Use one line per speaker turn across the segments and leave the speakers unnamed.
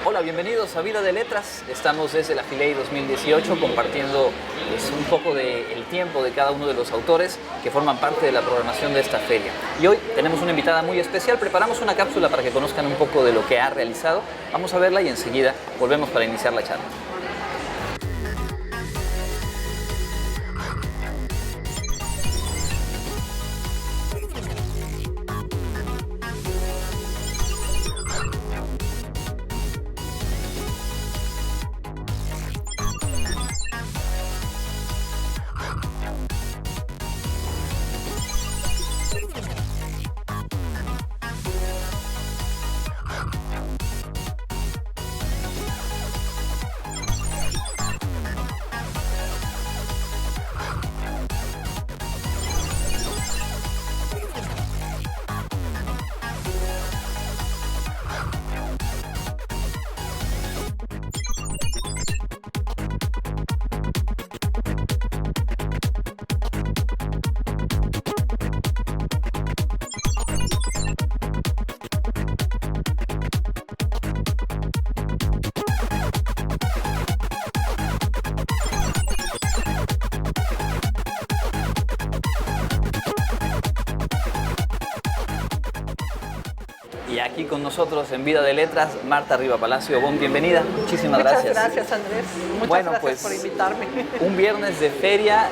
Hola, bienvenidos a Vida de Letras. Estamos desde la Filey 2018 compartiendo un poco del tiempo de cada uno de los autores que forman parte de la programación de esta feria. Y hoy tenemos una invitada muy especial. Preparamos una cápsula para que conozcan un poco de lo que ha realizado. Vamos a verla y enseguida volvemos para iniciar la charla. Y aquí con nosotros en Vida de Letras, Marta Riva Palacio. Bon, bienvenida. Muchísimas gracias.
Muchas gracias, Andrés. Muchas gracias por invitarme.
Un viernes de feria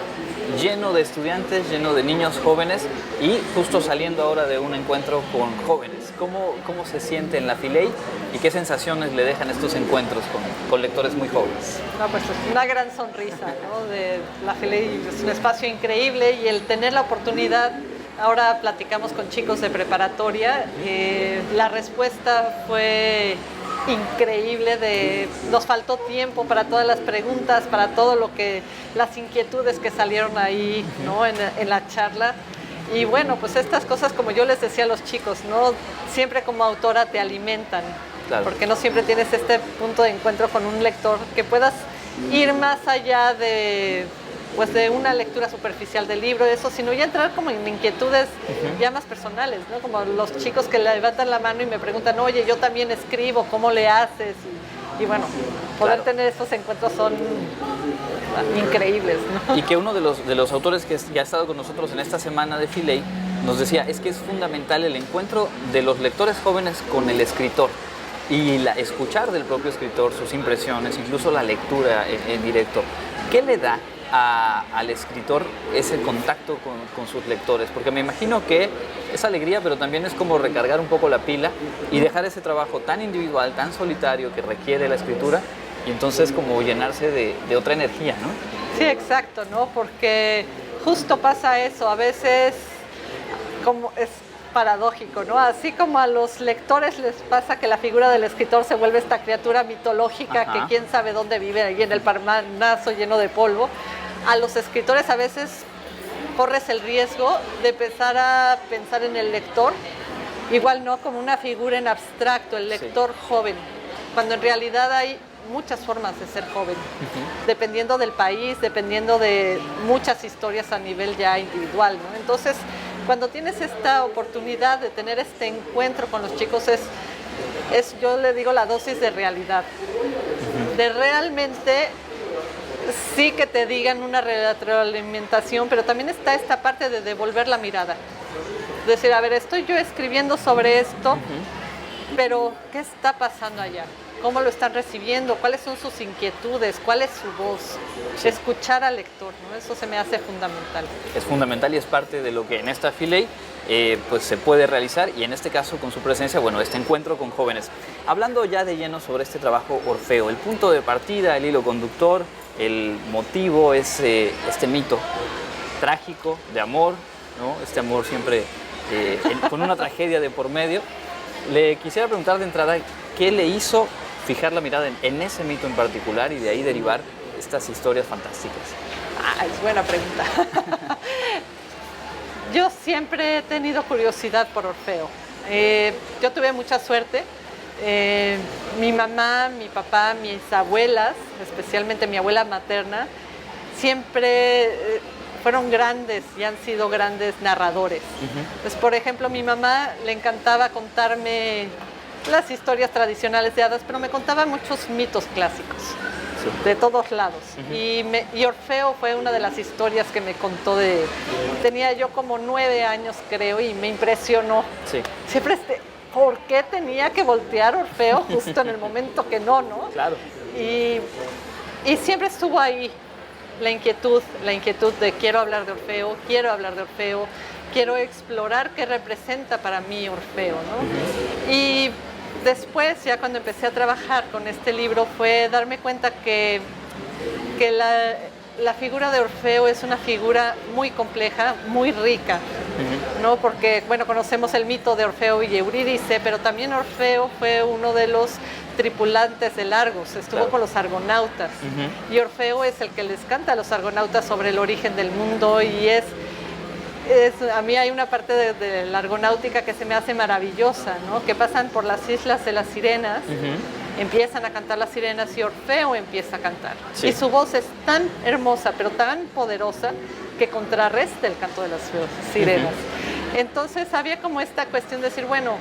lleno de estudiantes, lleno de niños jóvenes y justo saliendo ahora de un encuentro con jóvenes. ¿Cómo se siente en la Filey y qué sensaciones le dejan estos encuentros con lectores muy jóvenes?
No, pues una gran sonrisa, ¿no? De la Filey es un espacio increíble y el tener la oportunidad. Ahora platicamos con chicos de preparatoria, la respuesta fue increíble, nos faltó tiempo para todas las preguntas, para todo las inquietudes que salieron ahí, ¿no? en la charla. Y bueno, pues estas cosas, como yo les decía a los chicos, ¿no? Siempre como autora te alimentan, claro. Porque no siempre tienes este punto de encuentro con un lector que puedas ir más allá de una lectura superficial del libro, eso, sino ya entrar como en inquietudes ya más personales, ¿no? Como los chicos que levantan la mano y me preguntan, oye, yo también escribo, ¿cómo le haces? Y bueno, poder tener estos encuentros son increíbles, ¿no?
Y que uno de los autores que ya ha estado con nosotros en esta semana de Filey nos decía, es que es fundamental el encuentro de los lectores jóvenes con el escritor y escuchar del propio escritor sus impresiones, incluso la lectura en directo. ¿Qué le da al escritor ese contacto con sus lectores? Porque me imagino que es alegría, pero también es como recargar un poco la pila y dejar ese trabajo tan individual, tan solitario que requiere la escritura y entonces como llenarse de otra energía, ¿no?
Sí, exacto, ¿no? Porque justo pasa eso, a veces como es paradójico, ¿no? Así como a los lectores les pasa que la figura del escritor se vuelve esta criatura mitológica que quién sabe dónde vive ahí en el Parnaso lleno de polvo, a los escritores a veces corres el riesgo de empezar a pensar en el lector, igual no como una figura en abstracto, el lector joven, cuando en realidad hay muchas formas de ser joven, dependiendo del país, dependiendo de muchas historias a nivel ya individual, ¿no? Entonces, cuando tienes esta oportunidad de tener este encuentro con los chicos, yo le digo la dosis de realidad, de realmente sí que te digan una retroalimentación, pero también está esta parte de devolver la mirada, decir, a ver, estoy yo escribiendo sobre esto, pero ¿qué está pasando allá? ¿Cómo lo están recibiendo? ¿Cuáles son sus inquietudes? ¿Cuál es su voz? Sí. Escuchar al lector, ¿no? Eso se me hace fundamental.
Es fundamental y es parte de lo que en esta Filey pues se puede realizar y en este caso con su presencia, bueno, este encuentro con jóvenes. Hablando ya de lleno sobre este trabajo Orfeo, el punto de partida, el hilo conductor, el motivo es este mito trágico de amor, ¿no? Este amor siempre con una tragedia de por medio. Le quisiera preguntar de entrada, ¿qué le hizo fijar la mirada en ese mito en particular y de ahí derivar estas historias fantásticas?
Es buena pregunta. Yo siempre he tenido curiosidad por Orfeo. Yo tuve mucha suerte. Mi mamá, mi papá, mis abuelas, especialmente mi abuela materna, siempre fueron grandes y han sido grandes narradores. Pues, por ejemplo, mi mamá le encantaba contarme las historias tradicionales de hadas, pero me contaba muchos mitos clásicos. De todos lados. Y Orfeo fue una de las historias que me contó tenía yo como 9 años, creo, y me impresionó.
Sí.
Siempre, ¿por qué tenía que voltear Orfeo justo en el momento que no?
Claro.
Y siempre estuvo ahí la inquietud de quiero hablar de Orfeo, quiero explorar qué representa para mí Orfeo, ¿no? Y después, ya cuando empecé a trabajar con este libro, fue darme cuenta que la figura de Orfeo es una figura muy compleja, muy rica, ¿no? Porque, bueno, conocemos el mito de Orfeo y Eurídice, pero también Orfeo fue uno de los tripulantes de Argos, estuvo con los argonautas, y Orfeo es el que les canta a los argonautas sobre el origen del mundo, y a mí hay una parte de la argonáutica que se me hace maravillosa, ¿no? Que pasan por las islas de las sirenas, empiezan a cantar las sirenas y Orfeo empieza a cantar. Sí. Y su voz es tan hermosa, pero tan poderosa, que contrarresta el canto de las sirenas. Entonces había como esta cuestión de decir, bueno,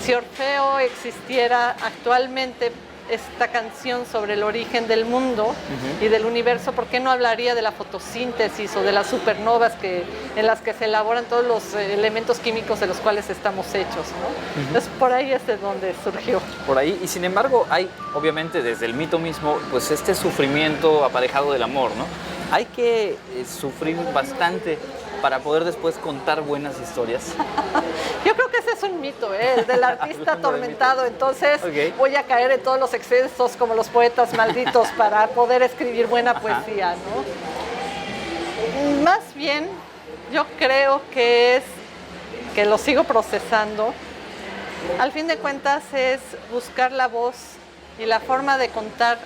si Orfeo existiera actualmente, esta canción sobre el origen del mundo y del universo, ¿por qué no hablaría de la fotosíntesis o de las supernovas en las que se elaboran todos los elementos químicos de los cuales estamos hechos, ¿no? Entonces, por ahí es de donde surgió.
Por ahí, y sin embargo, hay, obviamente, desde el mito mismo, pues este sufrimiento aparejado del amor, ¿no? Hay que sufrir bastante para poder después contar buenas historias.
Yo creo que ese es un mito, el del artista atormentado, entonces voy a caer en todos los excesos como los poetas malditos para poder escribir buena poesía, ¿no? Más bien, yo creo que lo sigo procesando. Al fin de cuentas es buscar la voz y la forma de contar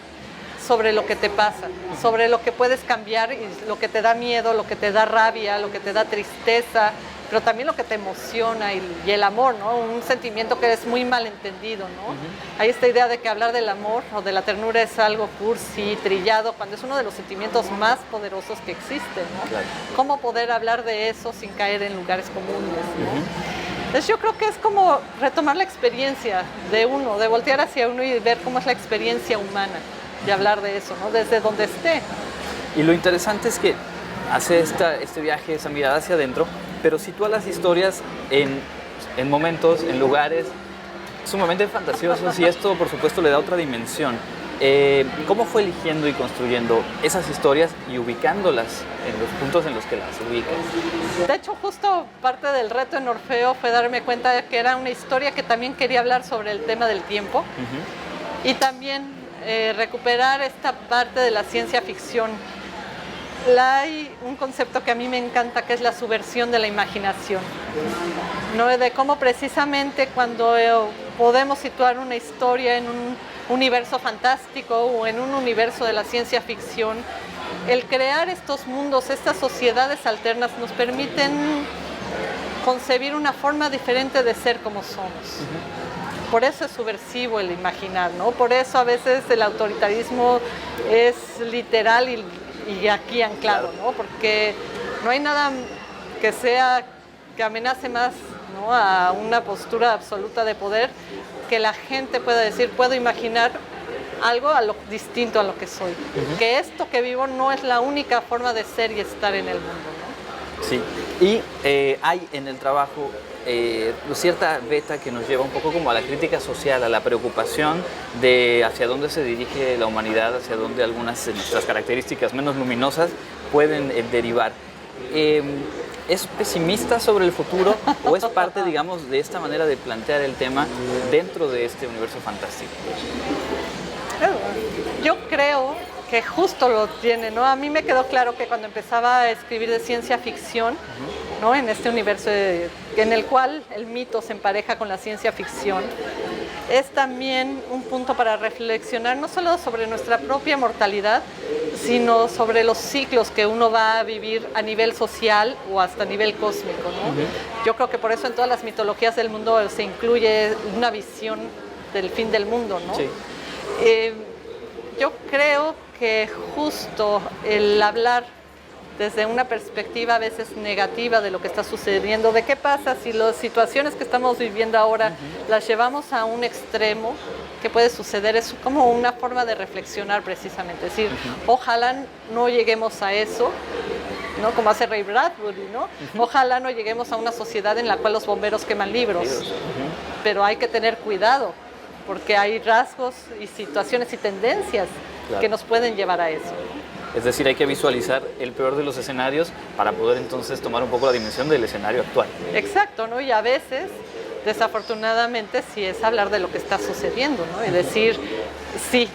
sobre lo que te pasa, sobre lo que puedes cambiar y lo que te da miedo, lo que te da rabia, lo que te da tristeza, pero también lo que te emociona y el amor, ¿no? Un sentimiento que es muy mal entendido, ¿no? Hay esta idea de que hablar del amor o de la ternura es algo cursi, trillado, cuando es uno de los sentimientos más poderosos que existen, ¿no? Claro. ¿Cómo poder hablar de eso sin caer en lugares comunes, ¿no? Entonces yo creo que es como retomar la experiencia de uno, de voltear hacia uno y ver cómo es la experiencia humana. De hablar de eso, ¿no? Desde donde esté.
Y lo interesante es que hace este viaje, esa mirada hacia adentro, pero sitúa las historias en momentos, en lugares sumamente fantasiosos, y esto, por supuesto, le da otra dimensión. ¿Cómo fue eligiendo y construyendo esas historias y ubicándolas en los puntos en los que las ubicas?
De hecho, justo parte del reto en Orfeo fue darme cuenta de que era una historia que también quería hablar sobre el tema del tiempo, y también recuperar esta parte de la ciencia ficción. Hay un concepto que a mí me encanta, que es la subversión de la imaginación, ¿no? De cómo precisamente cuando podemos situar una historia en un universo fantástico o en un universo de la ciencia ficción, el crear estos mundos, estas sociedades alternas nos permiten concebir una forma diferente de ser como somos. Por eso es subversivo el imaginar, ¿no? Por eso a veces el autoritarismo es literal y aquí anclado, ¿no? Porque no hay nada que amenace más, ¿no? A una postura absoluta de poder, que la gente pueda decir, puedo imaginar algo distinto a lo que soy. Que esto que vivo no es la única forma de ser y estar en el mundo, ¿no?
Sí, y hay en el trabajo cierta beta que nos lleva un poco como a la crítica social, a la preocupación de hacia dónde se dirige la humanidad, hacia dónde algunas de nuestras características menos luminosas pueden derivar. ¿Es pesimista sobre el futuro o es parte, digamos, de esta manera de plantear el tema dentro de este universo fantástico?
Yo creo que justo lo tiene, ¿no? A mí me quedó claro que cuando empezaba a escribir de ciencia ficción, ¿no? En este universo en el cual el mito se empareja con la ciencia ficción, es también un punto para reflexionar no solo sobre nuestra propia mortalidad, sino sobre los ciclos que uno va a vivir a nivel social o hasta a nivel cósmico, ¿no? Yo creo que por eso en todas las mitologías del mundo se incluye una visión del fin del mundo, ¿no? Sí. Yo creo que justo el hablar desde una perspectiva a veces negativa de lo que está sucediendo, de qué pasa si las situaciones que estamos viviendo ahora las llevamos a un extremo, qué puede suceder. Es como una forma de reflexionar precisamente, es decir, ojalá no lleguemos a eso, ¿no? Como hace Ray Bradbury, ¿no? Ojalá no lleguemos a una sociedad en la cual los bomberos queman libros, pero hay que tener cuidado, porque hay rasgos y situaciones y tendencias que nos pueden llevar a eso.
Es decir, hay que visualizar el peor de los escenarios para poder entonces tomar un poco la dimensión del escenario actual.
Exacto, ¿no? Y a veces, desafortunadamente, sí es hablar de lo que está sucediendo, ¿no? Y decir, sí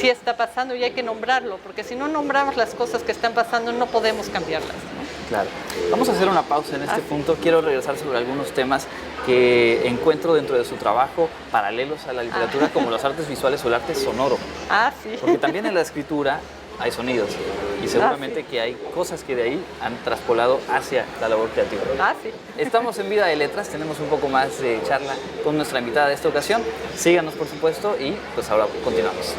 está pasando y hay que nombrarlo, porque si no nombramos las cosas que están pasando, no podemos cambiarlas, ¿no?
Claro. Vamos a hacer una pausa en este punto. Quiero regresar sobre algunos temas que encuentro dentro de su trabajo paralelos a la literatura, como las artes visuales o el arte sonoro.
Sí.
Porque también en la escritura hay sonidos y seguramente que hay cosas que de ahí han traspolado hacia la labor creativa.
Sí.
Estamos en Vida de Letras, tenemos un poco más de charla con nuestra invitada de esta ocasión. Síganos, por supuesto, y pues ahora continuamos.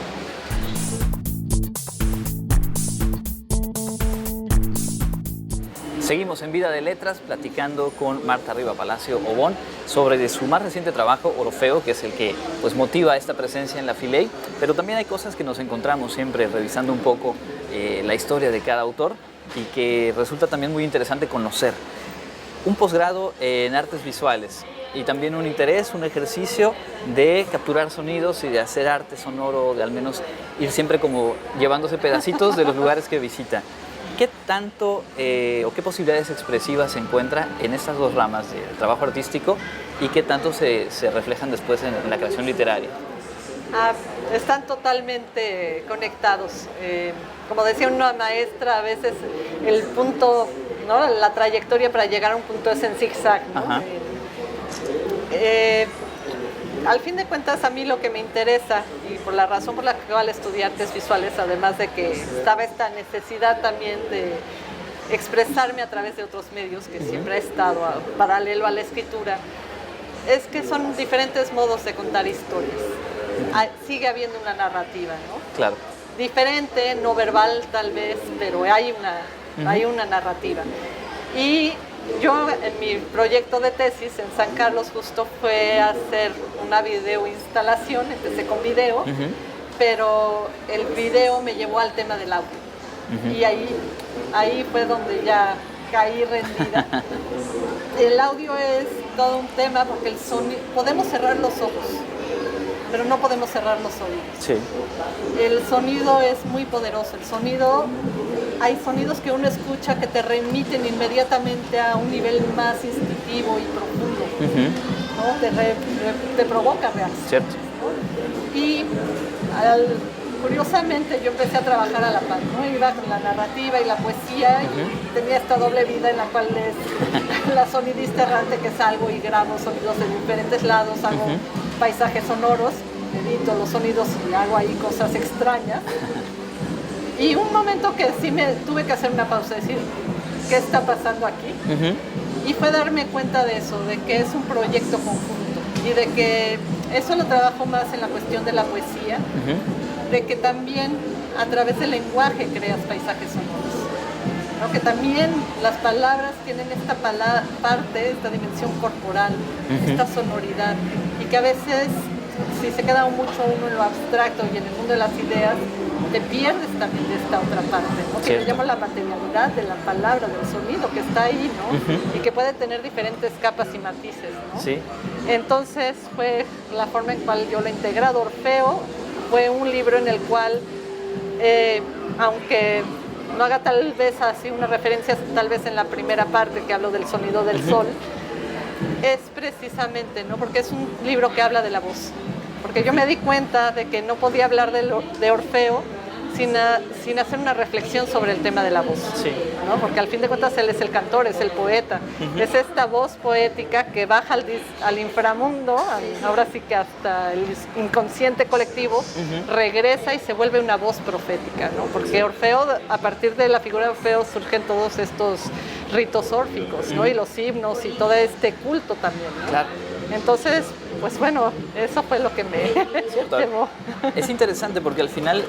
Seguimos en Vida de Letras platicando con Marta Riva Palacio Obón sobre su más reciente trabajo, Orfeo, que es el que pues motiva esta presencia en la Filey, pero también hay cosas que nos encontramos siempre revisando un poco la historia de cada autor y que resulta también muy interesante conocer. Un posgrado en artes visuales y también un interés, un ejercicio de capturar sonidos y de hacer arte sonoro, de al menos ir siempre como llevándose pedacitos de los lugares que visita. ¿Qué tanto o qué posibilidades expresivas se encuentra en estas dos ramas del trabajo artístico y qué tanto se reflejan después en la creación literaria?
Están totalmente conectados. Como decía una maestra, a veces el punto, ¿no? La trayectoria para llegar a un punto es en zigzag, ¿no? Al fin de cuentas, a mí lo que me interesa, y por la razón por la cual estudié artes visuales, además de que estaba esta necesidad también de expresarme a través de otros medios, que siempre ha estado paralelo a la escritura, es que son diferentes modos de contar historias. Sigue habiendo una narrativa, ¿no?
Claro.
Diferente, no verbal tal vez, pero hay una narrativa. Y yo en mi proyecto de tesis en San Carlos justo fue hacer una videoinstalación, empecé con video, pero el video me llevó al tema del audio. Y ahí fue donde ya caí rendida. El audio es todo un tema porque el sonido, podemos cerrar los ojos, pero no podemos cerrar los oídos.
Sí.
El sonido es muy poderoso. El sonido, hay sonidos que uno escucha que te remiten inmediatamente a un nivel más instintivo y profundo, ¿no? Te provoca reacción.
Cierto.
¿No? Y curiosamente yo empecé a trabajar a la par, ¿no? Iba con la narrativa y la poesía y tenía esta doble vida en la cual es la sonidista errante, que salgo y grabo sonidos de diferentes lados, hago paisajes sonoros, edito los sonidos y hago ahí cosas extrañas. Y un momento que sí me tuve que hacer una pausa, decir, ¿qué está pasando aquí? Y fue darme cuenta de eso, de que es un proyecto conjunto y de que eso lo trabajo más en la cuestión de la poesía, de que también a través del lenguaje creas paisajes sonoros, ¿no? Que también las palabras tienen esta parte, esta dimensión corporal, esta sonoridad, y que a veces si se queda mucho uno en lo abstracto y en el mundo de las ideas, te pierdes también de esta otra parte, ¿no? Que le llamo la materialidad de la palabra, del sonido que está ahí, ¿no? Y que puede tener diferentes capas y matices, ¿no?
Sí.
Entonces fue la forma en cual yo lo he integrado. Orfeo fue un libro en el cual, aunque no haga tal vez así una referencia, tal vez en la primera parte que hablo del sonido del sol, es precisamente, ¿no? Porque es un libro que habla de la voz. Porque yo me di cuenta de que no podía hablar de Orfeo sin hacer una reflexión sobre el tema de la voz, ¿no? Porque al fin de cuentas él es el cantor, es el poeta, es esta voz poética que baja al inframundo, ahora sí que hasta el inconsciente colectivo, regresa y se vuelve una voz profética, ¿no? Porque Orfeo, a partir de la figura de Orfeo surgen todos estos ritos órficos, ¿no? Y los himnos y todo este culto también, ¿no?
Claro.
Entonces, pues bueno, eso fue lo que me llevó.
Es interesante porque al final,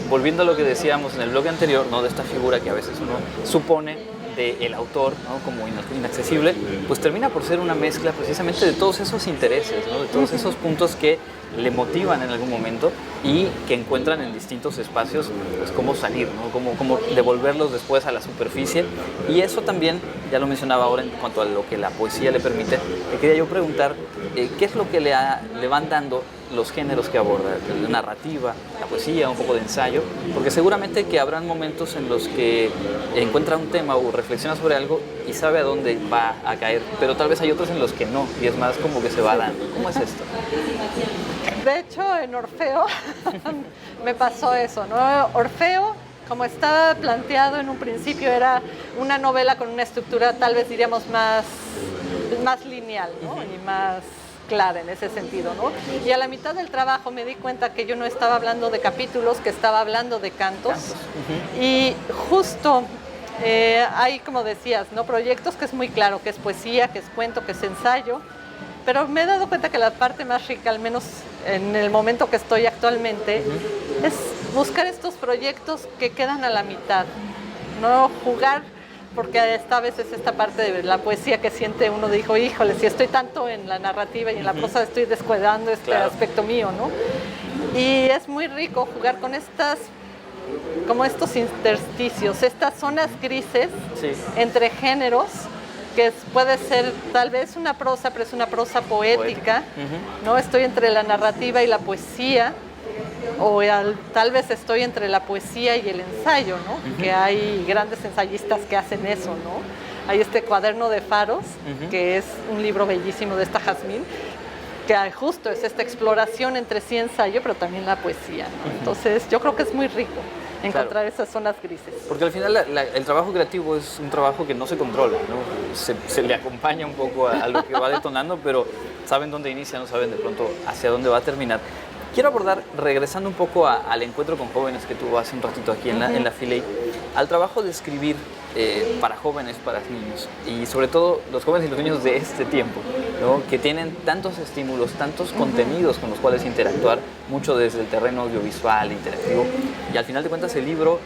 volviendo a lo que decíamos en el bloque anterior, ¿no? De esta figura que a veces uno supone del autor, ¿no? Como inaccesible, pues termina por ser una mezcla precisamente de todos esos intereses, ¿no? De todos esos puntos que le motivan en algún momento y que encuentran en distintos espacios pues cómo salir, ¿no? Cómo devolverlos después a la superficie. Y eso también, ya lo mencionaba ahora en cuanto a lo que la poesía le permite, le quería yo preguntar qué es lo que le van dando los géneros que aborda, la narrativa, la poesía, un poco de ensayo, porque seguramente que habrán momentos en los que encuentra un tema o reflexiona sobre algo y sabe a dónde va a caer, pero tal vez hay otros en los que no, y es más como que se va dando. ¿Cómo es esto?
De hecho, en Orfeo me pasó eso, ¿no? Orfeo, como estaba planteado en un principio, era una novela con una estructura tal vez diríamos más lineal, ¿no? Y más clara en ese sentido, ¿no? Y a la mitad del trabajo me di cuenta que yo no estaba hablando de capítulos, que estaba hablando de cantos. Y justo hay, como decías, ¿no? Proyectos que es muy claro, que es poesía, que es cuento, que es ensayo, pero me he dado cuenta que la parte más rica, al menos en el momento que estoy actualmente, es buscar estos proyectos que quedan a la mitad, no jugar, porque a veces esta parte de la poesía que siente uno, dijo, híjole, si estoy tanto en la narrativa y en la prosa estoy descuidando este aspecto mío, ¿no? Y es muy rico jugar con como estos intersticios, estas zonas grises entre géneros, que puede ser tal vez una prosa, pero es una prosa poética, ¿no? Estoy entre la narrativa y la poesía, o tal vez estoy entre la poesía y el ensayo, ¿no? Que hay grandes ensayistas que hacen eso, ¿no? Hay este Cuaderno de Faros, que es un libro bellísimo de esta Jazmín, que justo es esta exploración entre sí ensayo, pero también la poesía, ¿no? Entonces yo creo que es muy rico encontrar esas zonas grises.
Porque al final el trabajo creativo es un trabajo que no se controla, ¿no? Se le acompaña un poco a lo que va detonando, pero saben dónde inicia, no saben de pronto hacia dónde va a terminar. Quiero abordar, regresando un poco al encuentro con jóvenes que tuvo hace un ratito aquí en la Filey, al trabajo de escribir para jóvenes, para niños, y sobre todo los jóvenes y los niños de este tiempo, ¿no? Que tienen tantos estímulos, tantos contenidos con los cuales interactuar, mucho desde el terreno audiovisual, interactivo, y al final de cuentas el libro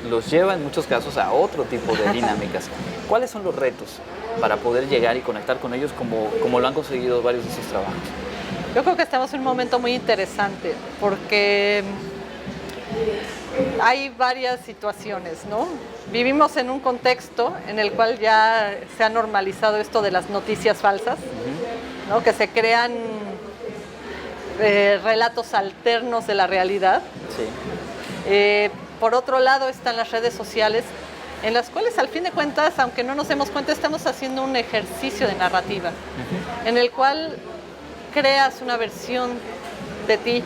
los lleva en muchos casos a otro tipo de dinámicas. ¿Cuáles son los retos para poder llegar y conectar con ellos como lo han conseguido varios de sus trabajos?
Yo creo que estamos en un momento muy interesante porque hay varias situaciones, ¿no? Vivimos en un contexto en el cual ya se ha normalizado esto de las noticias falsas, ¿no? Que se crean relatos alternos de la realidad. Sí. Por otro lado están las redes sociales, en las cuales al fin de cuentas, aunque no nos demos cuenta, estamos haciendo un ejercicio de narrativa, en el cual creas una versión de ti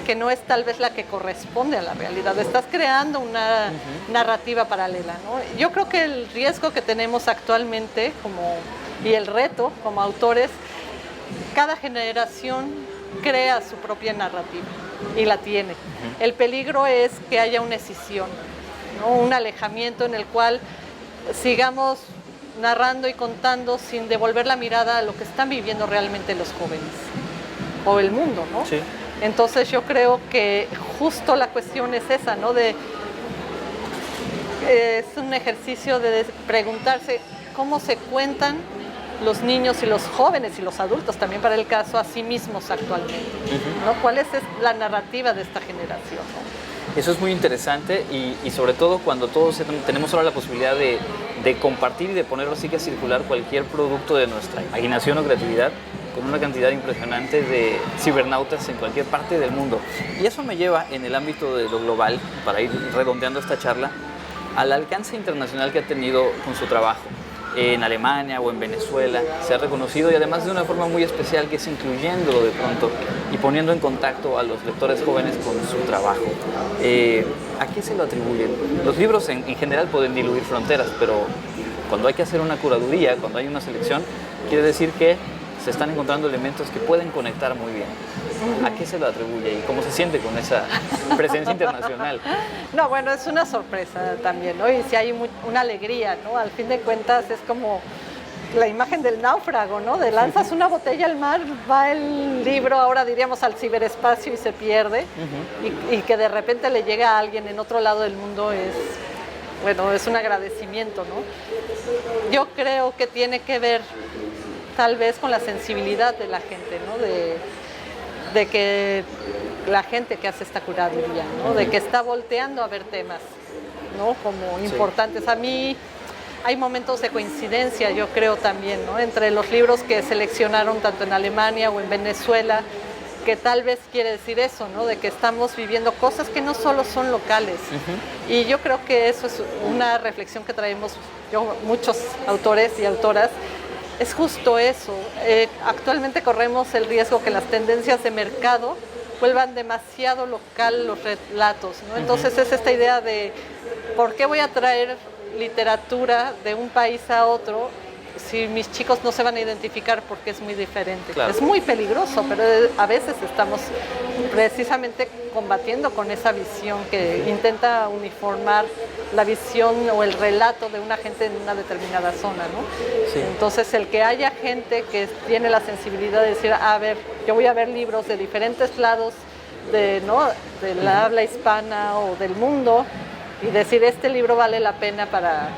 que no es tal vez la que corresponde a la realidad. Estás creando una narrativa paralela, ¿no? Yo creo que el riesgo que tenemos actualmente y el reto como autores, cada generación crea su propia narrativa y la tiene. El peligro es que haya una escisión, ¿no? Un alejamiento en el cual sigamos narrando y contando sin devolver la mirada a lo que están viviendo realmente los jóvenes o el mundo, ¿no? Sí. Entonces yo creo que justo la cuestión es esa, ¿no? Es un ejercicio de preguntarse cómo se cuentan los niños y los jóvenes y los adultos, también para el caso, a sí mismos actualmente, ¿no? ¿Cuál es la narrativa de esta generación, ¿no?
Eso es muy interesante y sobre todo cuando todos tenemos ahora la posibilidad de compartir y de ponerlo así que a circular cualquier producto de nuestra imaginación o creatividad con una cantidad impresionante de cibernautas en cualquier parte del mundo. Y eso me lleva en el ámbito de lo global, para ir redondeando esta charla, al alcance internacional que ha tenido con su trabajo. En Alemania o en Venezuela se ha reconocido, y además de una forma muy especial, que es incluyéndolo de pronto y poniendo en contacto a los lectores jóvenes con su trabajo. ¿A qué se lo atribuyen? Los libros en general pueden diluir fronteras, pero cuando hay que hacer una curaduría, cuando hay una selección, quiere decir que se están encontrando elementos que pueden conectar muy bien. ¿A qué se lo atribuye y cómo se siente con esa presencia internacional?
No, bueno, es una sorpresa también, ¿no? Y sí hay una alegría, ¿no? Al fin de cuentas es como la imagen del náufrago, ¿no? De lanzas una botella al mar, va el libro, ahora diríamos al ciberespacio y se pierde, y que de repente le llega a alguien en otro lado del mundo es un agradecimiento, ¿no? Yo creo que tiene que ver tal vez con la sensibilidad de la gente, ¿no? De que la gente que hace esta curaduría, ¿no? De que está volteando a ver temas, ¿no? Como importantes. A mí hay momentos de coincidencia, yo creo también, ¿no? Entre los libros que seleccionaron tanto en Alemania o en Venezuela, que tal vez quiere decir eso, ¿no? De que estamos viviendo cosas que no solo son locales. Y yo creo que eso es una reflexión que traemos muchos autores y autoras. Es justo eso. Actualmente corremos el riesgo que las tendencias de mercado vuelvan demasiado local los relatos, ¿no? Entonces es esta idea de ¿por qué voy a traer literatura de un país a otro si mis chicos no se van a identificar porque es muy diferente? Claro. Es muy peligroso, pero a veces estamos precisamente combatiendo con esa visión que intenta uniformar la visión o el relato de una gente en una determinada zona, ¿no? Sí. Entonces el que haya gente que tiene la sensibilidad de decir, a ver, yo voy a ver libros de diferentes lados de la habla hispana o del mundo y decir, este libro vale la pena para...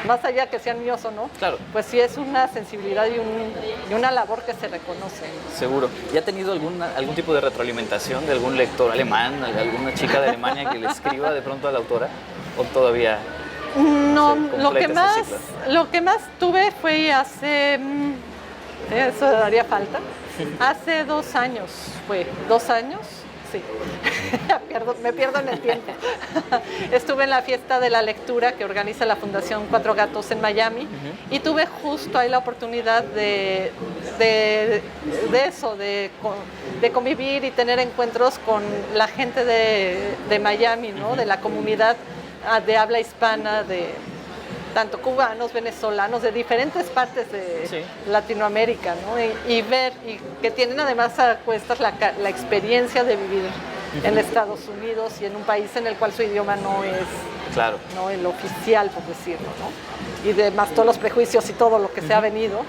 más allá que sean míos o no, claro. Pues sí es una sensibilidad y una labor que se reconoce.
Seguro. ¿Y ha tenido algún tipo de retroalimentación de algún lector alemán, alguna chica de Alemania que le escriba de pronto a la autora? ¿O todavía
no? Lo que más tuve fue hace... eso daría falta. Hace 2 años fue. 2 años. Sí, me pierdo en el tiempo. Estuve en la fiesta de la lectura que organiza la Fundación Cuatro Gatos en Miami y tuve justo ahí la oportunidad de convivir y tener encuentros con la gente de Miami, ¿no? De la comunidad de habla hispana, de tanto cubanos, venezolanos, de diferentes partes de Latinoamérica, ¿no? Y ver, y que tienen además a cuestas la experiencia de vivir en Estados Unidos y en un país en el cual su idioma no es no el oficial, por decirlo, ¿no? Y además todos los prejuicios y todo lo que se ha venido.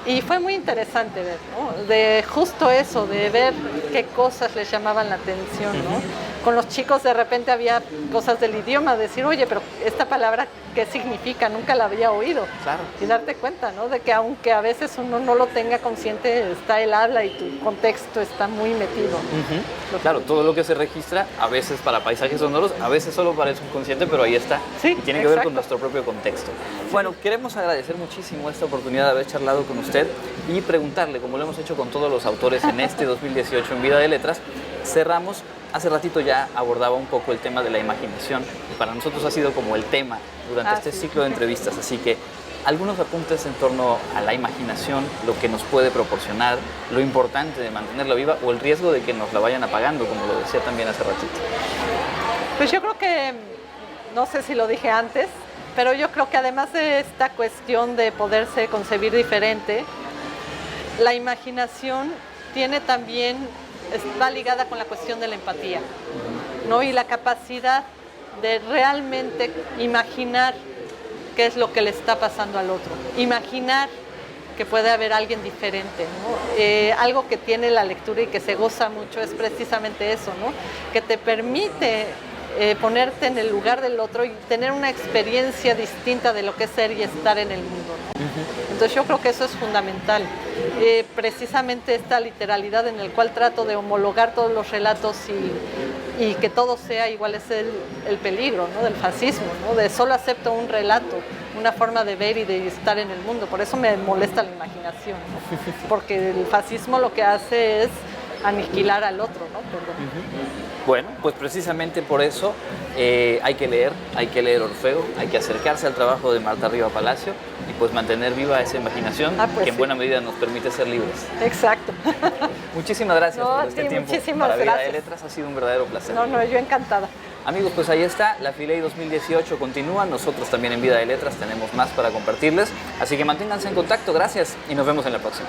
Y fue muy interesante ver, ¿no? De justo eso, de ver qué cosas les llamaban la atención, ¿no? Con los chicos de repente había cosas del idioma, decir, oye, pero esta palabra, ¿qué significa? Nunca la había oído. Claro. Y darte cuenta, ¿no? De que aunque a veces uno no lo tenga consciente, está el habla y tu contexto está muy metido.
Claro, todo lo que se registra, a veces para paisajes sonoros, a veces solo para el subconsciente, pero ahí está. Sí, y tiene que ver con nuestro propio contexto. Bueno, queremos agradecer muchísimo esta oportunidad de haber charlado con usted y preguntarle, como lo hemos hecho con todos los autores en este 2018 en Vida de Letras, cerramos. Hace ratito ya abordaba un poco el tema de la imaginación y para nosotros ha sido como el tema durante este ciclo de entrevistas, así que algunos apuntes en torno a la imaginación, lo que nos puede proporcionar, lo importante de mantenerla viva o el riesgo de que nos la vayan apagando, como lo decía también hace ratito.
Pues yo creo que, no sé si lo dije antes, pero yo creo que además de esta cuestión de poderse concebir diferente, la imaginación tiene también... está ligada con la cuestión de la empatía, ¿no? Y la capacidad de realmente imaginar qué es lo que le está pasando al otro, imaginar que puede haber alguien diferente, ¿no? Algo que tiene la lectura y que se goza mucho es precisamente eso, ¿no? Que te permite ponerte en el lugar del otro y tener una experiencia distinta de lo que es ser y estar en el mundo, ¿no? Entonces yo creo que eso es fundamental. Precisamente esta literalidad en el cual trato de homologar todos los relatos y que todo sea igual es el peligro, ¿no? Del fascismo, ¿no? De solo acepto un relato, una forma de ver y de estar en el mundo. Por eso me molesta la imaginación, ¿no? Porque el fascismo lo que hace es aniquilar al otro, ¿no?
Bueno, pues precisamente por eso hay que leer Orfeo, hay que acercarse al trabajo de Marta Riva Palacio y pues mantener viva esa imaginación que en buena medida nos permite ser libres.
Exacto.
Muchísimas gracias por este tiempo para Vida de Letras, ha sido un verdadero placer.
No, yo encantada.
Amigos, pues ahí está, la Filey 2018 continúa, nosotros también en Vida de Letras tenemos más para compartirles, así que manténganse en contacto, gracias y nos vemos en la próxima.